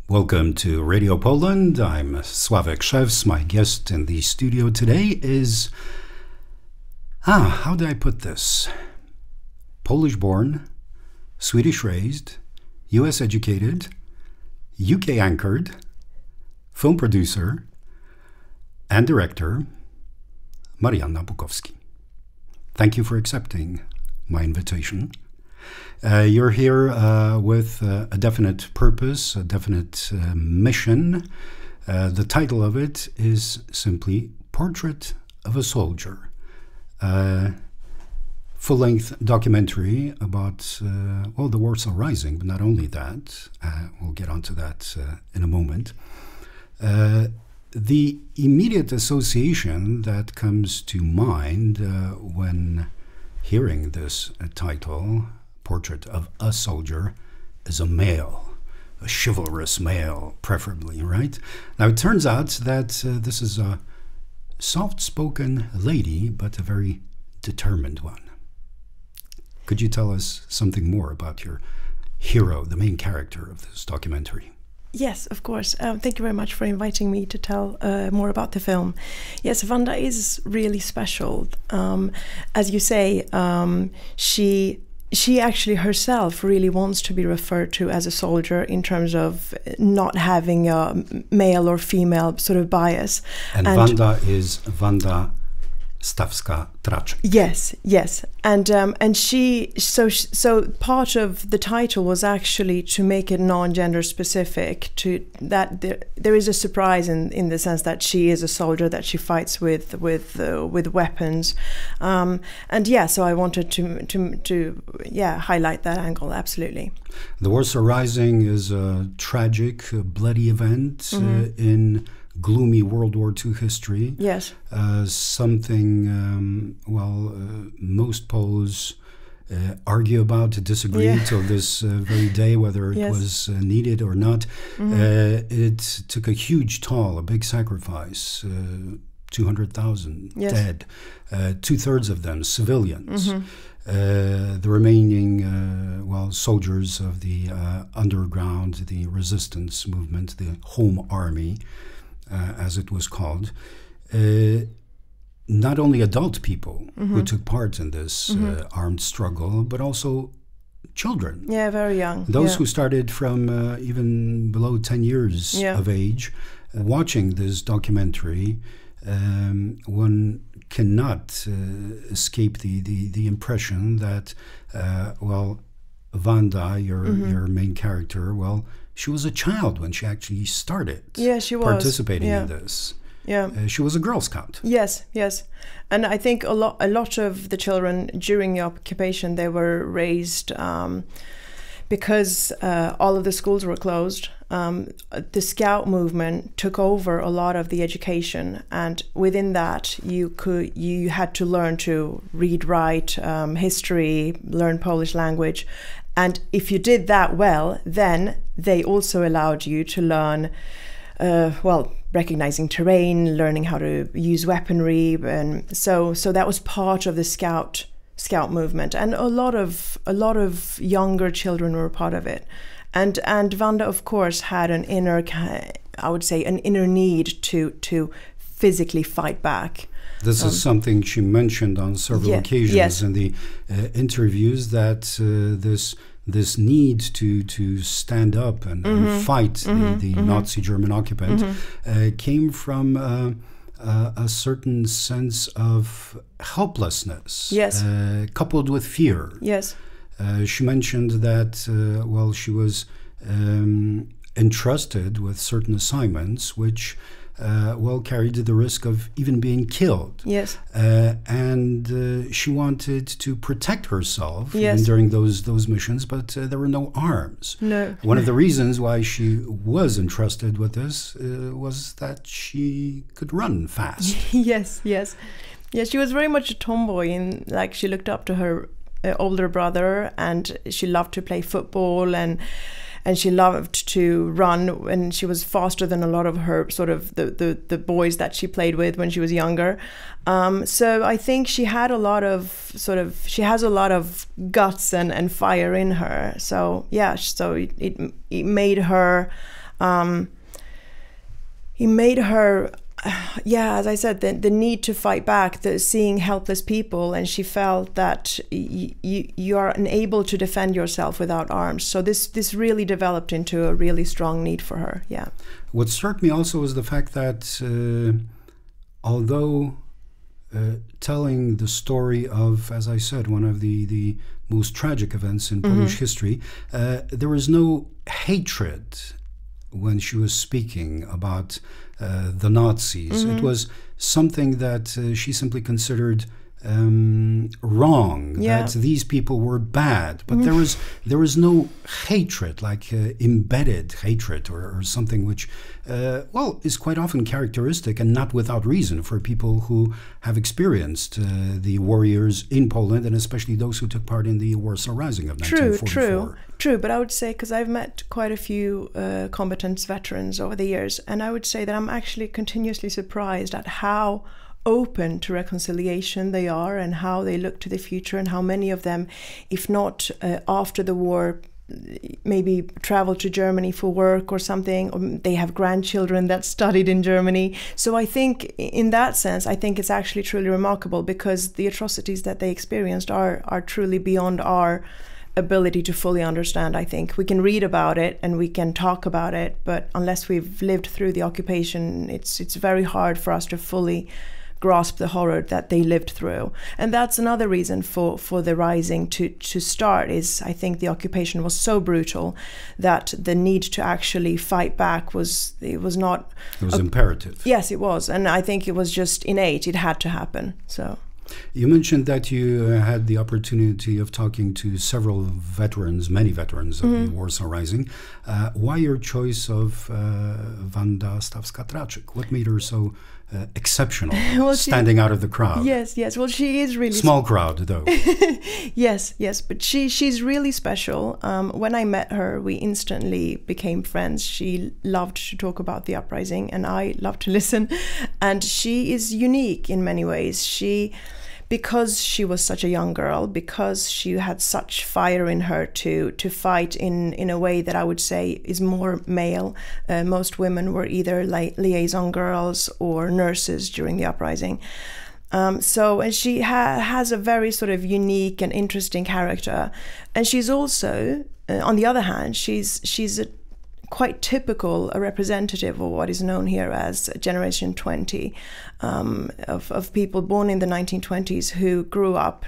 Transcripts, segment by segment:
Welcome to Radio Poland. I'm Slawek Szefs. My guest in the studio today is, how do I put this? Polish-born, Swedish-raised, US-educated, UK-anchored, film producer, and director, Marianna Bukowski. Thank you for accepting my invitation. You're here with a definite purpose, a definite mission. The title of it is simply Portrait of a Soldier. Full-length documentary about, the Warsaw Rising, but not only that. We'll get onto that in a moment. The immediate association that comes to mind when hearing this title, Portrait of a Soldier, is a male, a chivalrous male, preferably, right? Now, it turns out that this is a soft-spoken lady, but a very determined one. Could you tell us something more about your hero, the main character of this documentary? Yes, of course. Thank you very much for inviting me to tell more about the film. Yes, Wanda is really special. As you say, she actually herself really wants to be referred to as a soldier in terms of not having a male or female sort of bias. And Wanda is Wanda Traczyk-Stawska. Yes, and she so part of the title was actually to make it non-gender specific. To that there is a surprise in the sense that she is a soldier, that she fights with weapons, and yeah. So I wanted to highlight that angle. Absolutely. The Warsaw Rising is a tragic, bloody event in gloomy World War II history. Yes. Something, most Poles argue about, disagree till this very day, whether it was needed or not. It took a huge toll, a big sacrifice, 200,000 dead, 2/3 of them civilians. The remaining, soldiers of the underground, the resistance movement, the Home Army, as it was called, not only adult people who took part in this armed struggle, but also children. Yeah, very young. Those who started from even below 10 years of age. Watching this documentary, one cannot escape the impression that, Wanda, your main character, she was a child when she actually started participating in this. Yeah. She was a Girl Scout. Yes. And I think a lot of the children during the occupation, they were raised because all of the schools were closed. The Scout movement took over a lot of the education, and within that you had to learn to read, write, history, learn Polish language. And if you did that well, then they also allowed you to learn, recognizing terrain, learning how to use weaponry, and so that was part of the Scout movement. And a lot of younger children were part of it. And Wanda, of course, had an inner need to physically fight back. This is something she mentioned on several occasions in the interviews, that this need to stand up and fight the Nazi German occupant came from a certain sense of helplessness, coupled with fear. Yes. She mentioned that she was entrusted with certain assignments which carried the risk of even being killed. Yes. And she wanted to protect herself even during those missions, but there were no arms. No. One of the reasons why she was entrusted with this was that she could run fast. Yes. Yeah, she was very much a tomboy, and she looked up to her older brother, and she loved to play football, and she loved to run, and she was faster than a lot of her sort of the boys that she played with when she was younger. So I think she had a lot of she has a lot of guts and fire in her. So yeah, so it made her He made her, as I said, the need to fight back, seeing helpless people, and she felt that you are unable to defend yourself without arms. So this really developed into a really strong need for her. Yeah. What struck me also was the fact that although telling the story of, as I said, one of the most tragic events in Polish history, there was no hatred when she was speaking about the Nazis. It was something that she simply considered wrong, that these people were bad, but there was no hatred, like embedded hatred or something which is quite often characteristic and not without reason for people who have experienced the warriors in Poland, and especially those who took part in the Warsaw Rising of 1944. True, but I would say, because I've met quite a few combatants, veterans over the years, and I would say that I'm actually continuously surprised at how open to reconciliation they are, and how they look to the future, and how many of them, if not after the war, maybe travel to Germany for work or something, or they have grandchildren that studied in Germany. So I think in that sense, I think it's actually truly remarkable, because the atrocities that they experienced are truly beyond our ability to fully understand. I think we can read about it and we can talk about it, but unless we've lived through the occupation, it's very hard for us to fully grasp the horror that they lived through. And that's another reason for the Rising to start, is I think the occupation was so brutal that the need to actually fight back was imperative. Yes, it was. And I think it was just innate. It had to happen. So you mentioned that you had the opportunity of talking to several veterans, many veterans of the Warsaw Rising. Why your choice of Wanda Traczyk-Stawska? What made her so exceptional, standing out of the crowd? Yes. Well, she is really small crowd, though. Yes. But she's really special. When I met her, we instantly became friends. She loved to talk about the uprising, and I loved to listen. And she is unique in many ways. Because she was such a young girl, because she had such fire in her to fight in a way that I would say is more male. Most women were either liaison girls or nurses during the uprising. And she has a very sort of unique and interesting character. And she's also, on the other hand, she's a quite typical a representative of what is known here as Generation 20, of people born in the 1920s who grew up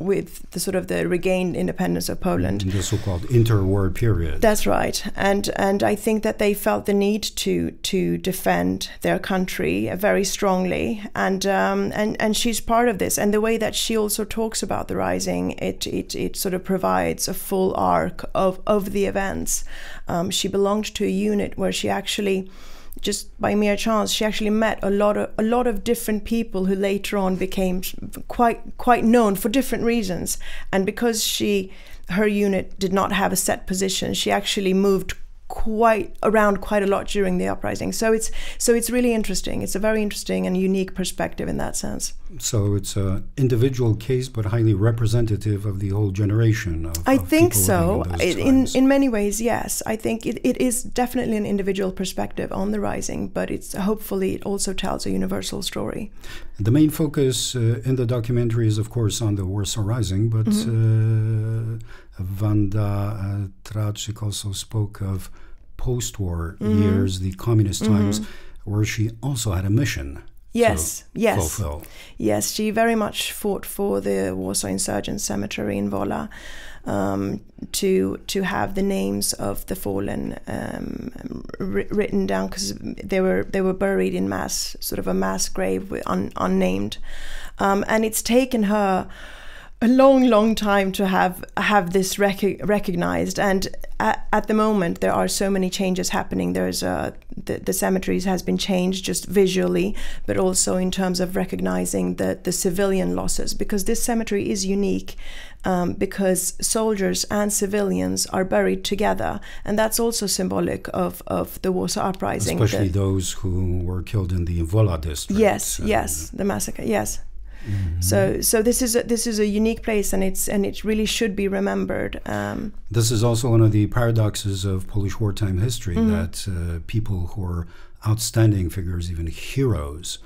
with the sort of the regained independence of Poland. The so-called interwar period. That's right. And I think that they felt the need to defend their country very strongly. And she's part of this. And the way that she also talks about the Rising, it sort of provides a full arc of the events. She belonged to a unit where she actually, just by mere chance, she actually met a lot of different people who later on became quite known for different reasons. And because her unit did not have a set position, she actually moved around quite a lot during the uprising. So it's really interesting. It's a very interesting and unique perspective in that sense. So it's an individual case, but highly representative of the whole generation. I think so. In many ways, yes. I think it is definitely an individual perspective on the Rising, but hopefully it also tells a universal story. The main focus in the documentary is, of course, on the Warsaw Rising, but Wanda Traczyk also spoke of post-war years, the communist times, where she also had a mission. Yes. Fulfill. Yes, she very much fought for the Warsaw Insurgent Cemetery in Wola, to have the names of the fallen written down, because they were buried in sort of a mass grave unnamed, and it's taken her a long time to have this recognized. And at the moment there are so many changes happening. There's the cemeteries has been changed just visually, but also in terms of recognizing the civilian losses, because this cemetery is unique, because soldiers and civilians are buried together, and that's also symbolic of the Warsaw Uprising, especially those who were killed in the Wola district. Yes, the massacre. Yes. So this is a unique place, and it really should be remembered. This is also one of the paradoxes of Polish wartime history, that people who are outstanding figures, even heroes,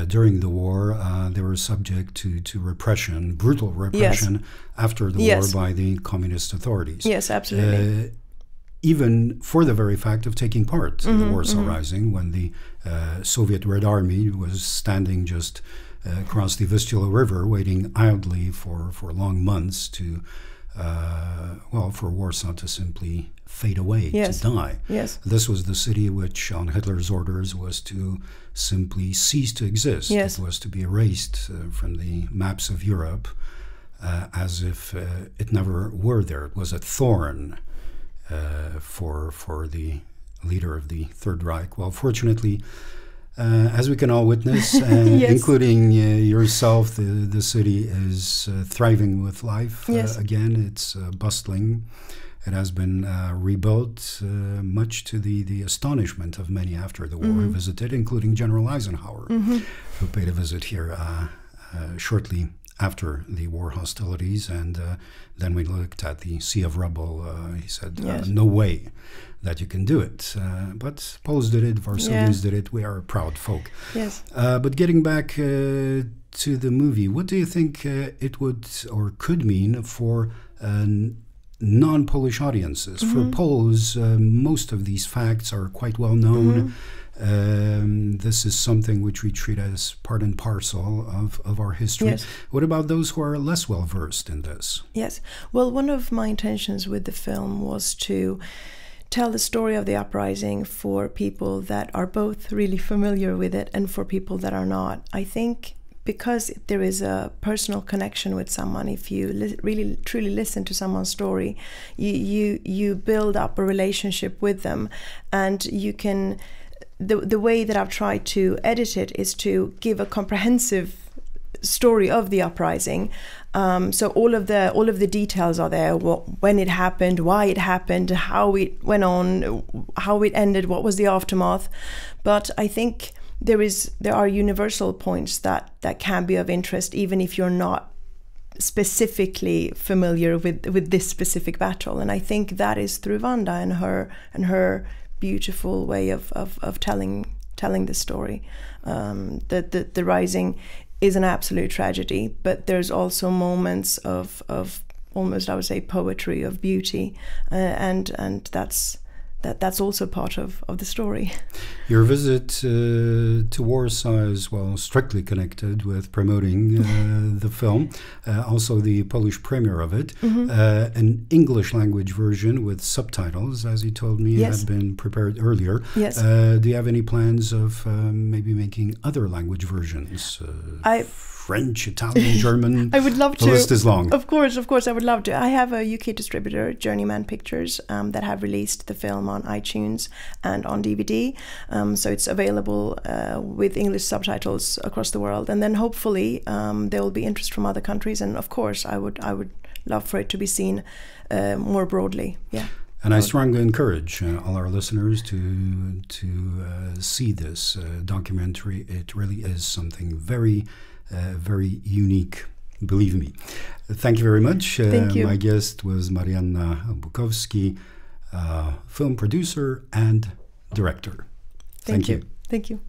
during the war, they were subject to repression, brutal repression, after the war by the communist authorities. Yes, absolutely. Even for the very fact of taking part in the Warsaw Rising, when the Soviet Red Army was standing just across the Vistula River, waiting idly for long months to, for Warsaw to simply fade away, to die. Yes. This was the city which, on Hitler's orders, was to simply cease to exist. Yes. It was to be erased from the maps of Europe, as if it never were there. It was a thorn for the leader of the Third Reich. Well, fortunately, as we can all witness, including yourself, the city is thriving with life again. It's bustling. It has been rebuilt, much to the astonishment of many after the war who visited, including General Eisenhower, who paid a visit here shortly after the war hostilities. And then we looked at the sea of rubble. He said, no way that you can do it. But Poles did it, Warsawians did it. We are a proud folk. Yes. But getting back to the movie, what do you think it would or could mean for non-Polish audiences? For Poles, most of these facts are quite well known. This is something which we treat as part and parcel of our history. Yes. What about those who are less well versed in this? Yes. Well, one of my intentions with the film was to tell the story of the uprising for people that are both really familiar with it and for people that are not. I think because there is a personal connection with someone, if you really truly listen to someone's story, you build up a relationship with them, and you can. The way that I've tried to edit it is to give a comprehensive story of the uprising. So all of the details are there: when it happened, why it happened, how it went on, how it ended, what was the aftermath. But I think there are universal points that can be of interest, even if you're not specifically familiar with this specific battle. And I think that is through Wanda and her beautiful way of telling the story. The Rising is an absolute tragedy, but there's also moments of almost, I would say, poetry, of beauty, and that's also part of the story. Your visit to Warsaw is, well, strictly connected with promoting the film, also the Polish premiere of it, an English language version with subtitles, as you told me, had been prepared earlier. Yes. Do you have any plans of maybe making other language versions? French, Italian, German. I would love to. The list is long. Of course, I would love to. I have a UK distributor, Journeyman Pictures, that have released the film on iTunes and on DVD. So it's available with English subtitles across the world. And then hopefully there will be interest from other countries. And of course, I would love for it to be seen more broadly. Yeah. And I strongly encourage all our listeners to see this documentary. It really is something very unique, believe me. Thank you very much. Thank you. My guest was Marianna Bukowski, film producer and director. Thank you. Thank you.